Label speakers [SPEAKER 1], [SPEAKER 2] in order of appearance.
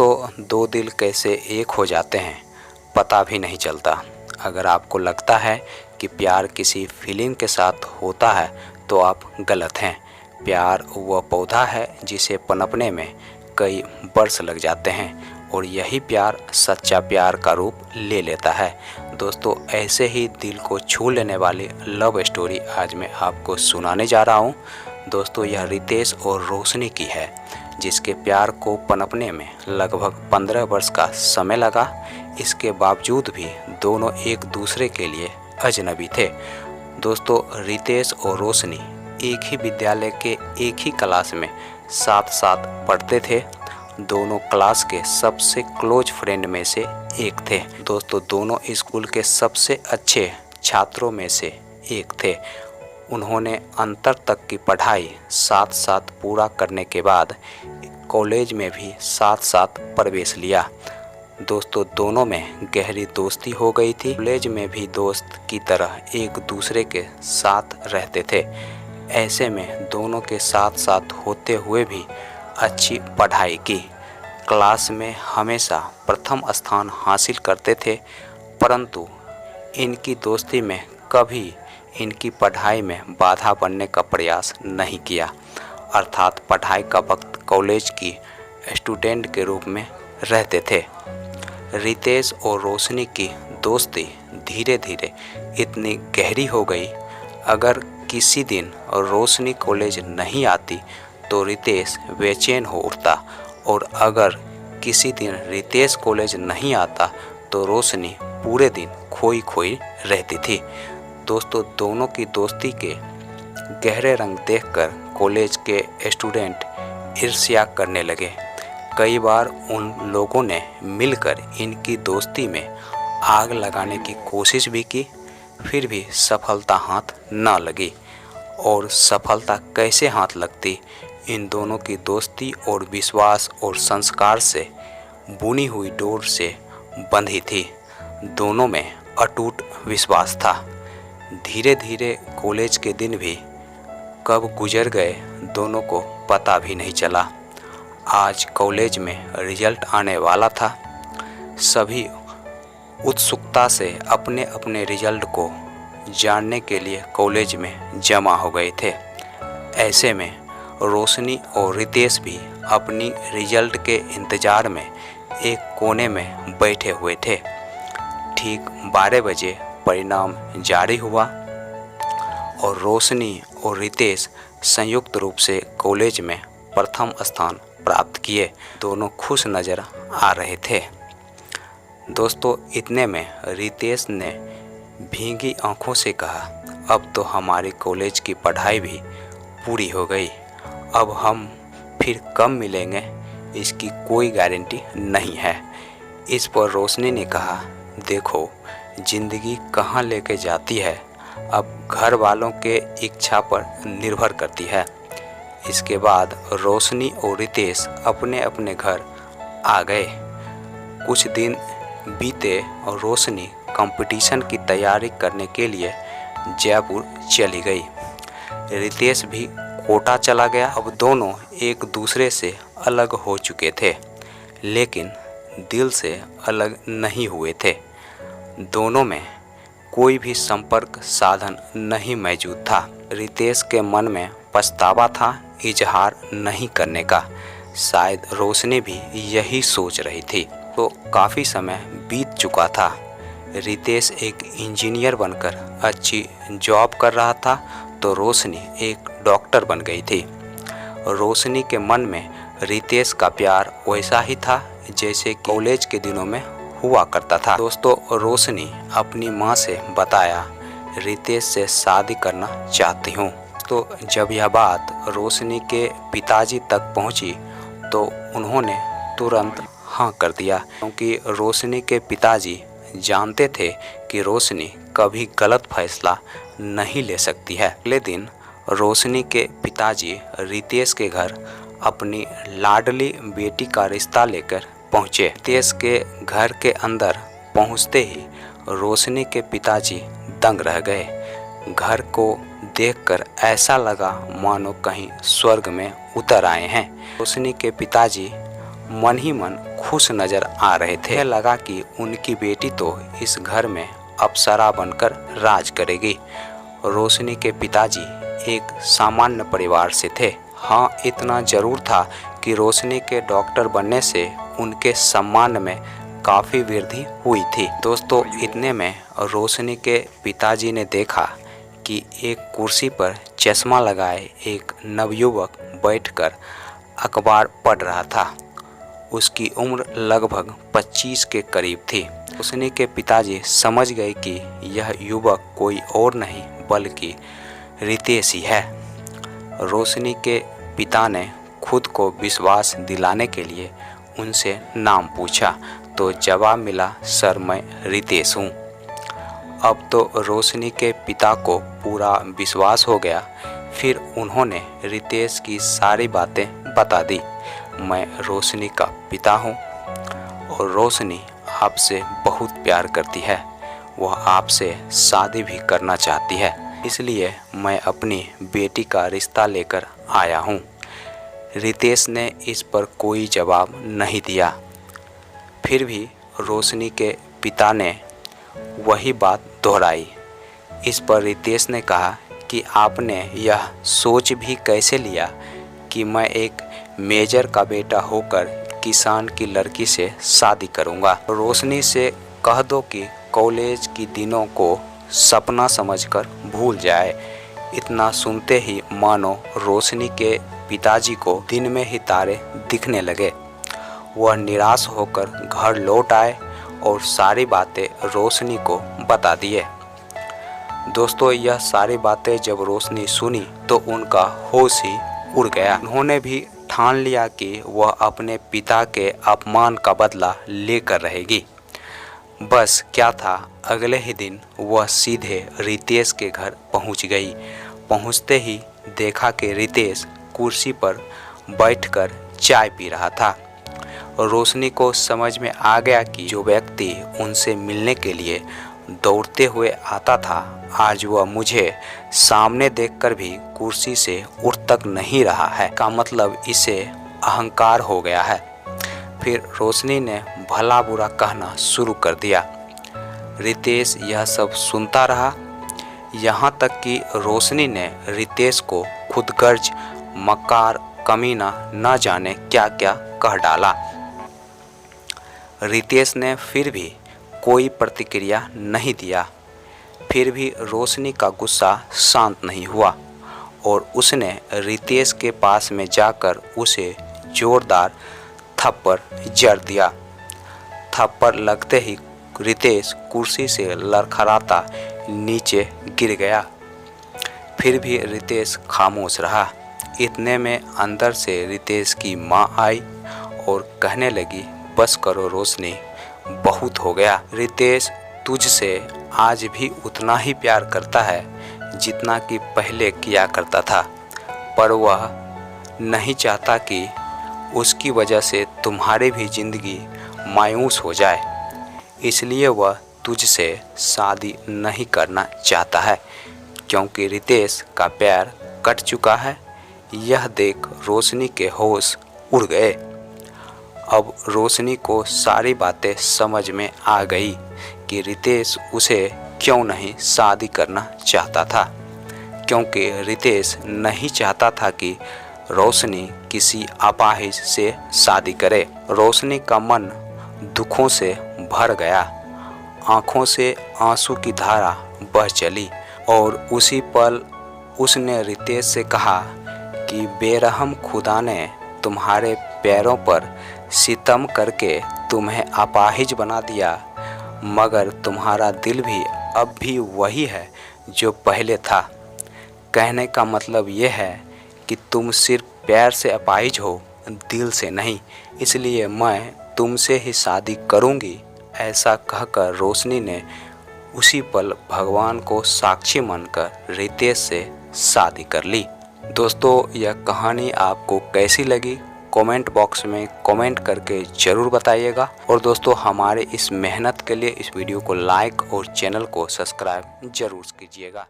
[SPEAKER 1] दोस्तों, दो दिल कैसे एक हो जाते हैं पता भी नहीं चलता। अगर आपको लगता है कि प्यार किसी फीलिंग के साथ होता है तो आप गलत हैं। प्यार वह पौधा है जिसे पनपने में कई वर्ष लग जाते हैं और यही प्यार सच्चा प्यार का रूप ले लेता है। दोस्तों, ऐसे ही दिल को छू लेने वाली लव स्टोरी आज मैं आपको सुनाने जा रहा हूँ। दोस्तों, यह रितेश और रोशनी की है, जिसके प्यार को पनपने में लगभग 15 वर्ष का समय लगा। इसके बावजूद भी दोनों एक दूसरे के लिए अजनबी थे। दोस्तों, रितेश और रोशनी एक ही विद्यालय के एक ही क्लास में साथ साथ पढ़ते थे। दोनों क्लास के सबसे क्लोज फ्रेंड में से एक थे। दोस्तों, दोनों स्कूल के सबसे अच्छे छात्रों में से एक थे। उन्होंने अंतर तक की पढ़ाई साथ साथ पूरा करने के बाद कॉलेज में भी साथ साथ प्रवेश लिया। दोस्तों, दोनों में गहरी दोस्ती हो गई थी। कॉलेज में भी दोस्त की तरह एक दूसरे के साथ रहते थे। ऐसे में दोनों के साथ साथ होते हुए भी अच्छी पढ़ाई की। क्लास में हमेशा प्रथम स्थान हासिल करते थे, परंतु इनकी दोस्ती में कभी इनकी पढ़ाई में बाधा बनने का प्रयास नहीं किया। अर्थात पढ़ाई का वक्त कॉलेज की स्टूडेंट के रूप में रहते थे। रितेश और रोशनी की दोस्ती धीरे धीरे इतनी गहरी हो गई, अगर किसी दिन रोशनी कॉलेज नहीं आती तो रितेश बेचैन हो उठता, और अगर किसी दिन रितेश कॉलेज नहीं आता तो रोशनी पूरे दिन खोई खोई रहती थी। दोस्तों, दोनों की दोस्ती के गहरे रंग देखकर कॉलेज के स्टूडेंट ईर्ष्या करने लगे। कई बार उन लोगों ने मिलकर इनकी दोस्ती में आग लगाने की कोशिश भी की, फिर भी सफलता हाथ न लगी। और सफलता कैसे हाथ लगती? इन दोनों की दोस्ती और विश्वास और संस्कार से बुनी हुई डोर से बंधी थी। दोनों में अटूट विश्वास था। धीरे धीरे कॉलेज के दिन भी कब गुजर गए दोनों को पता भी नहीं चला। आज कॉलेज में रिजल्ट आने वाला था। सभी उत्सुकता से अपने अपने रिजल्ट को जानने के लिए कॉलेज में जमा हो गए थे। ऐसे में रोशनी और रितेश भी अपनी रिजल्ट के इंतज़ार में एक कोने में बैठे हुए थे। ठीक 12 बजे परिणाम जारी हुआ और रोशनी और रितेश संयुक्त रूप से कॉलेज में प्रथम स्थान प्राप्त किए। दोनों खुश नज़र आ रहे थे। दोस्तों, इतने में रितेश ने भीगी आंखों से कहा, अब तो हमारी कॉलेज की पढ़ाई भी पूरी हो गई। अब हम फिर कब मिलेंगे इसकी कोई गारंटी नहीं है। इस पर रोशनी ने कहा, देखो, ज़िंदगी कहाँ लेके जाती है अब घर वालों के इच्छा पर निर्भर करती है। इसके बाद रोशनी और रितेश अपने अपने घर आ गए। कुछ दिन बीते और रोशनी कंपटीशन की तैयारी करने के लिए जयपुर चली गई। रितेश भी कोटा चला गया। अब दोनों एक दूसरे से अलग हो चुके थे, लेकिन दिल से अलग नहीं हुए थे। दोनों में कोई भी संपर्क साधन नहीं मौजूद था। रितेश के मन में पछतावा था इजहार नहीं करने का। शायद रोशनी भी यही सोच रही थी। तो काफ़ी समय बीत चुका था। रितेश एक इंजीनियर बनकर अच्छी जॉब कर रहा था, तो रोशनी एक डॉक्टर बन गई थी। रोशनी के मन में रितेश का प्यार वैसा ही था जैसे कॉलेज के दिनों में हुआ करता था। दोस्तों, रोशनी अपनी माँ से बताया, रितेश से शादी करना चाहती हूँ। तो जब यह बात रोशनी के पिताजी तक पहुँची तो उन्होंने तुरंत हाँ कर दिया, क्योंकि रोशनी के पिताजी जानते थे कि रोशनी कभी गलत फैसला नहीं ले सकती है। अगले दिन रोशनी के पिताजी रितेश के घर अपनी लाडली बेटी का रिश्ता लेकर पहुँचे। रितेश के घर के अंदर पहुँचते ही रोशनी के पिताजी दंग रह गए। घर को देखकर ऐसा लगा मानो कहीं स्वर्ग में उतर आए हैं। रोशनी के पिताजी मन ही मन खुश नज़र आ रहे थे। लगा कि उनकी बेटी तो इस घर में अप्सरा बनकर राज करेगी। रोशनी के पिताजी एक सामान्य परिवार से थे। हाँ, इतना ज़रूर था कि रोशनी के डॉक्टर बनने से उनके सम्मान में काफ़ी वृद्धि हुई थी। दोस्तों, इतने में रोशनी के पिताजी ने देखा कि एक कुर्सी पर चश्मा लगाए एक नवयुवक बैठकर अखबार पढ़ रहा था। उसकी उम्र लगभग 25 के करीब थी। रोशनी के पिताजी समझ गए कि यह युवक कोई और नहीं बल्कि रितेश ही है। रोशनी के पिता ने खुद को विश्वास दिलाने के लिए उनसे नाम पूछा तो जवाब मिला, सर मैं रितेश हूँ। अब तो रोशनी के पिता को पूरा विश्वास हो गया। फिर उन्होंने रितेश की सारी बातें बता दी। मैं रोशनी का पिता हूँ और रोशनी आपसे बहुत प्यार करती है। वह आपसे शादी भी करना चाहती है, इसलिए मैं अपनी बेटी का रिश्ता लेकर आया हूँ। रितेश ने इस पर कोई जवाब नहीं दिया। फिर भी रोशनी के पिता ने वही बात दोहराई। इस पर रितेश ने कहा कि आपने यह सोच भी कैसे लिया कि मैं एक मेजर का बेटा होकर किसान की लड़की से शादी करूंगा। रोशनी से कह दो कि कॉलेज की दिनों को सपना समझकर भूल जाए। इतना सुनते ही मानो रोशनी के पिताजी को दिन में ही तारे दिखने लगे। वह निराश होकर घर लौट आए और सारी बातें रोशनी को बता दिए। दोस्तों, यह सारी बातें जब रोशनी सुनी तो उनका होश ही उड़ गया। उन्होंने भी ठान लिया कि वह अपने पिता के अपमान का बदला लेकर रहेगी। बस क्या था, अगले ही दिन वह सीधे रितेश के घर पहुंच गई। पहुंचते ही देखा कि रितेश कुर्सी पर बैठकर चाय पी रहा था। रोशनी को समझ में आ गया कि जो व्यक्ति उनसे मिलने के लिए दौड़ते हुए आता था, आज वह मुझे सामने देखकर भी कुर्सी से उठ तक नहीं रहा है। का मतलब इसे अहंकार हो गया है। फिर रोशनी ने भला बुरा कहना शुरू कर दिया। रितेश यह सब सुनता रहा। यहाँ तक कि रोशनी ने रितेश को खुदगर्ज, मक्कार, कमीना न जाने क्या क्या कह डाला। रितेश ने फिर भी कोई प्रतिक्रिया नहीं दिया। फिर भी रोशनी का गुस्सा शांत नहीं हुआ और उसने रितेश के पास में जाकर उसे जोरदार थप्पड़ जड़ दिया। थप्पड़ लगते ही रितेश कुर्सी से लड़खड़ाता नीचे गिर गया। फिर भी रितेश खामोश रहा। इतने में अंदर से रितेश की माँ आई और कहने लगी, बस करो रोशनी, बहुत हो गया। रितेश तुझसे आज भी उतना ही प्यार करता है जितना कि पहले किया करता था, पर वह नहीं चाहता कि उसकी वजह से तुम्हारी भी ज़िंदगी मायूस हो जाए। इसलिए वह तुझसे शादी नहीं करना चाहता है, क्योंकि रितेश का पैर कट चुका है। यह देख रोशनी के होश उड़ गए। अब रोशनी को सारी बातें समझ में आ गई कि रितेश उसे क्यों नहीं शादी करना चाहता था, क्योंकि रितेश नहीं चाहता था कि रोशनी किसी अपाहिज से शादी करे। रोशनी का मन दुखों से भर गया। आँखों से आंसू की धारा बह चली और उसी पल उसने रितेश से कहा कि बेरहम खुदा ने तुम्हारे पैरों पर सितम करके तुम्हें अपाहिज बना दिया, मगर तुम्हारा दिल भी अब भी वही है जो पहले था। कहने का मतलब यह है कि तुम सिर्फ पैर से अपाहिज हो, दिल से नहीं। इसलिए मैं तुमसे ही शादी करूंगी। ऐसा कहकर रोशनी ने उसी पल भगवान को साक्षी मानकर रितेश से शादी कर ली। दोस्तों, यह कहानी आपको कैसी लगी कमेंट बॉक्स में कमेंट करके ज़रूर बताइएगा। और दोस्तों, हमारे इस मेहनत के लिए इस वीडियो को लाइक और चैनल को सब्सक्राइब ज़रूर कीजिएगा।